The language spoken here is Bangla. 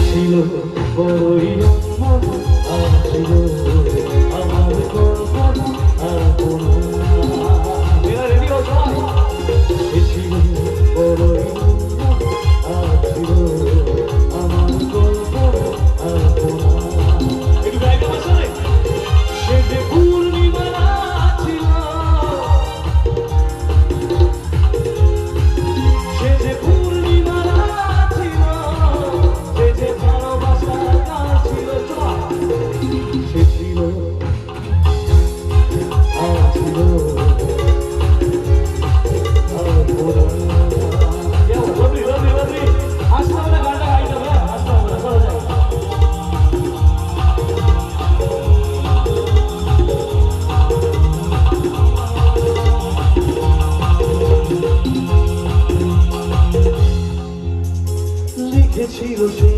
ছিল বড়ই ছিল আমার কল্পনা ছিল বড়ই ছিল আমার কল্পনা সে যে পূর্ণিমা ছিল সে যে পূর্ণিমা ছিল সে যে ভালোবাসার গান ছিল সে ছিল ছিল আসতে হবে গানটা গাইতে হবে আসতে হবে চলো যাই লিখেছিল সে